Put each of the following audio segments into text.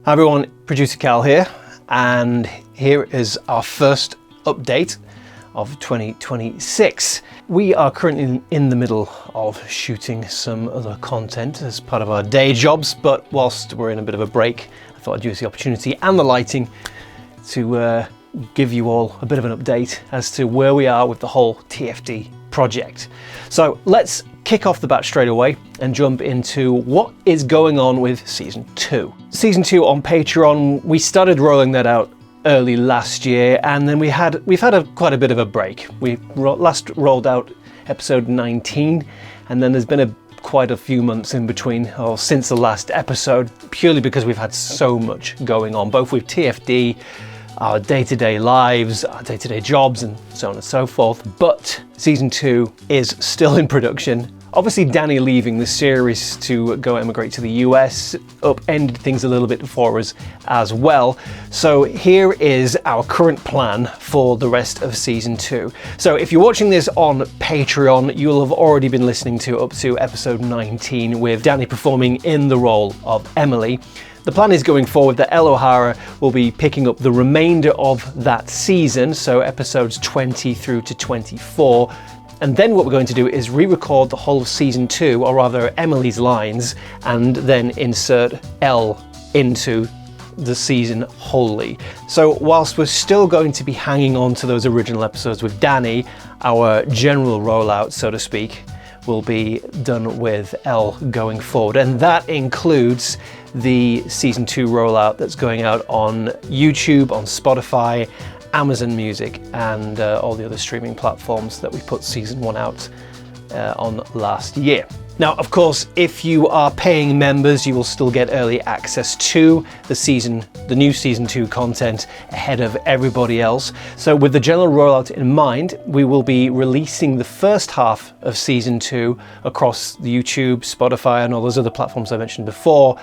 Hi everyone, producer Cal here, and here is our first update of 2026. We are currently in the middle of shooting some other content as part of our day jobs, but whilst we're in a bit of a break, I thought I'd use the opportunity and the lighting to give you all a bit of an update as to where we are with the whole TFD project. So let's kick off the bat straight away and jump into what is going on with Season 2. Season 2 on Patreon, we started rolling that out early last year, and then we've had quite a bit of a break. We last rolled out episode 19, and then there's been quite a few months in between, or since the last episode, purely because we've had so much going on, both with TFD, our day-to-day lives, our day-to-day jobs, and so on and so forth. But Season 2 is still in production. Obviously, Danny leaving the series to go emigrate to the US upended things a little bit for us as well. So here is our current plan for the rest of Season 2. So if you're watching this on Patreon, you'll have already been listening to up to episode 19 with Danny performing in the role of Emily. The plan is going forward that Elle O'Hara will be picking up the remainder of that season, so episodes 20 through to 24. And then what we're going to do is re-record the whole of Season 2, or rather Emily's lines, and then insert Elle into the season wholly. So whilst we're still going to be hanging on to those original episodes with Danny, our general rollout, so to speak, will be done with Elle going forward. And that includes the Season 2 rollout that's going out on YouTube, on Spotify, Amazon Music, and all the other streaming platforms that we put Season 1 out on last year. Now, of course, if you are paying members, you will still get early access to the new Season 2 content ahead of everybody else. So with the general rollout in mind, we will be releasing the first half of Season 2 across the YouTube, Spotify, and all those other platforms I mentioned before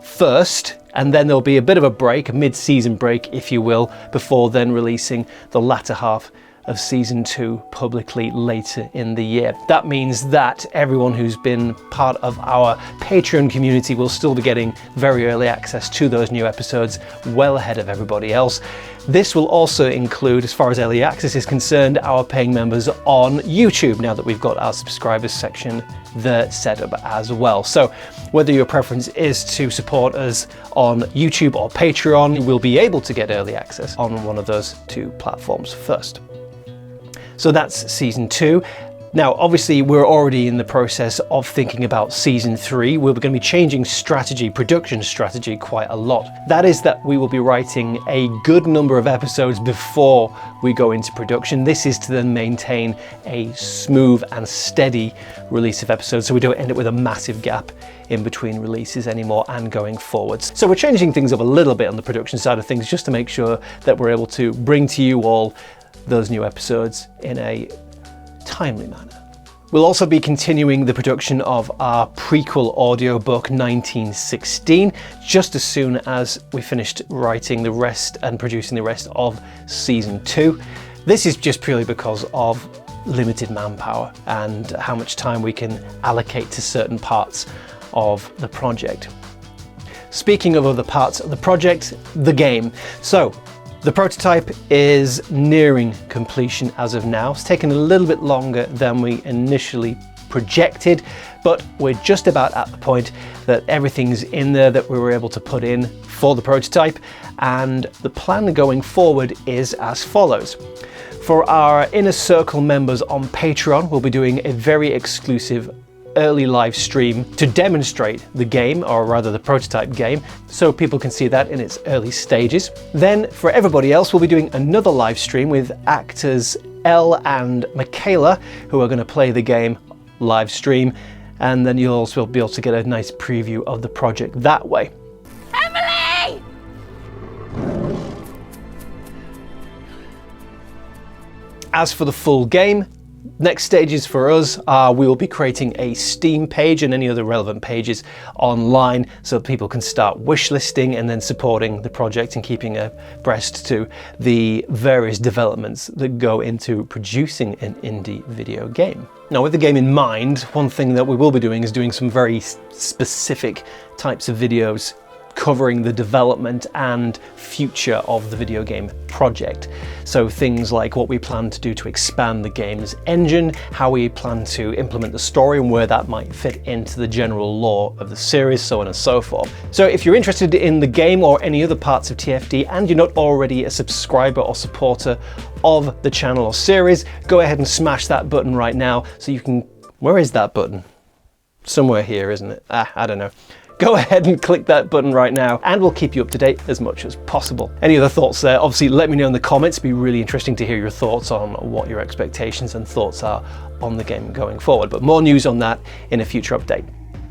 first, and then there'll be a bit of a break, a mid-season break, if you will, before then releasing the latter half of Season 2 publicly later in the year. That means that everyone who's been part of our Patreon community will still be getting very early access to those new episodes well ahead of everybody else. This will also include, as far as early access is concerned, our paying members on YouTube, now that we've got our subscribers section there set up as well. So whether your preference is to support us on YouTube or Patreon, you will be able to get early access on one of those two platforms first. So that's Season 2. Now, obviously, we're already in the process of thinking about Season 3. We're going to be changing production strategy quite a lot. That is that we will be writing a good number of episodes before we go into production. This is to then maintain a smooth and steady release of episodes, so we don't end up with a massive gap in between releases anymore and going forwards. So we're changing things up a little bit on the production side of things, just to make sure that we're able to bring to you all those new episodes in a timely manner. We'll also be continuing the production of our prequel audiobook 1916 just as soon as we finished writing the rest and producing the rest of Season 2. This is just purely because of limited manpower and how much time we can allocate to certain parts of the project. Speaking of other parts of the project, the game. So the prototype is nearing completion as of now. It's taken a little bit longer than we initially projected, but we're just about at the point that everything's in there that we were able to put in for the prototype, and the plan going forward is as follows. For our Inner Circle members on Patreon, we'll be doing a very exclusive early live stream to demonstrate the game, or rather the prototype game, so people can see that in its early stages. Then for everybody else, we'll be doing another live stream with actors Elle and Michaela, who are going to play the game live stream, and then you'll also be able to get a nice preview of the project that way. Emily! As for the full game, next stages for us are we will be creating a Steam page and any other relevant pages online so that people can start wishlisting and then supporting the project and keeping abreast to the various developments that go into producing an indie video game. Now, with the game in mind, one thing that we will be doing is doing some very specific types of videos covering the development and future of the video game project. So things like what we plan to do to expand the game's engine, how we plan to implement the story and where that might fit into the general lore of the series, so on and so forth. So if you're interested in the game or any other parts of TFD and you're not already a subscriber or supporter of the channel or series, go ahead and smash that button right now so you can... Where is that button? Somewhere here, isn't it? I don't know. Go ahead and click that button right now and we'll keep you up to date as much as possible. Any other thoughts there? Obviously let me know in the comments. It'd be really interesting to hear your thoughts on what your expectations and thoughts are on the game going forward, but more news on that in a future update.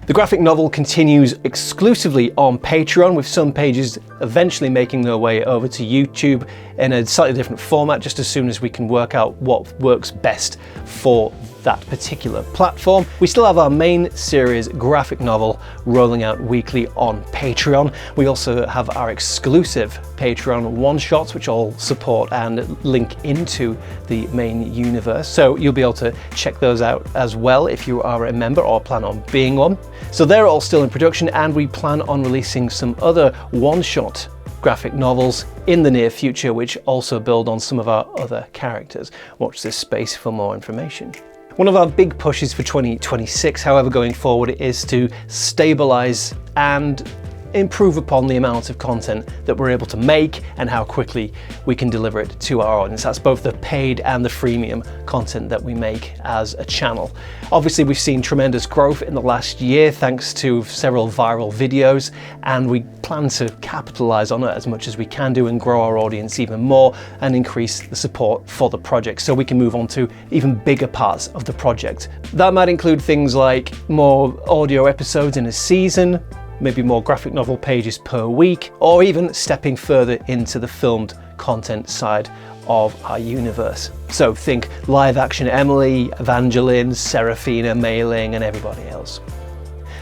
The graphic novel continues exclusively on Patreon, with some pages eventually making their way over to YouTube in a slightly different format, just as soon as we can work out what works best for that particular platform. We still have our main series graphic novel rolling out weekly on Patreon. We also have our exclusive Patreon one-shots, which all support and link into the main universe. So you'll be able to check those out as well if you are a member or plan on being one. So they're all still in production, and we plan on releasing some other one-shot graphic novels in the near future, which also build on some of our other characters. Watch this space for more information. One of our big pushes for 2026, however, going forward, is to stabilize and improve upon the amount of content that we're able to make and how quickly we can deliver it to our audience. That's both the paid and the freemium content that we make as a channel. Obviously, we've seen tremendous growth in the last year thanks to several viral videos, and we plan to capitalize on it as much as we can do and grow our audience even more and increase the support for the project so we can move on to even bigger parts of the project. That might include things like more audio episodes in a season, maybe more graphic novel pages per week, or even stepping further into the filmed content side of our universe. So think live action Emily, Evangeline, Seraphina, Mei-Ling, and everybody else.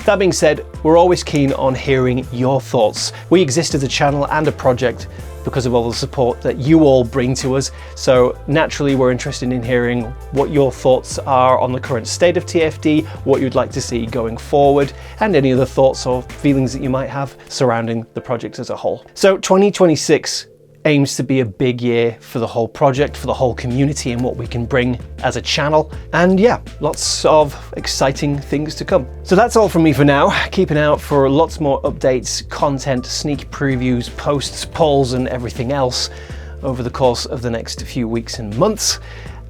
That being said, we're always keen on hearing your thoughts. We exist as a channel and a project because of all the support that you all bring to us. So naturally, we're interested in hearing what your thoughts are on the current state of TFD, what you'd like to see going forward, and any other thoughts or feelings that you might have surrounding the project as a whole. So 2026 aims to be a big year for the whole project, for the whole community, and what we can bring as a channel. And yeah, lots of exciting things to come. So that's all from me for now. Keep an eye out for lots more updates, content, sneak previews, posts, polls, and everything else over the course of the next few weeks and months.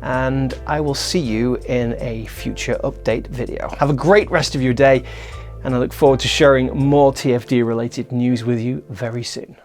And I will see you in a future update video. Have a great rest of your day, and I look forward to sharing more TFD related news with you very soon.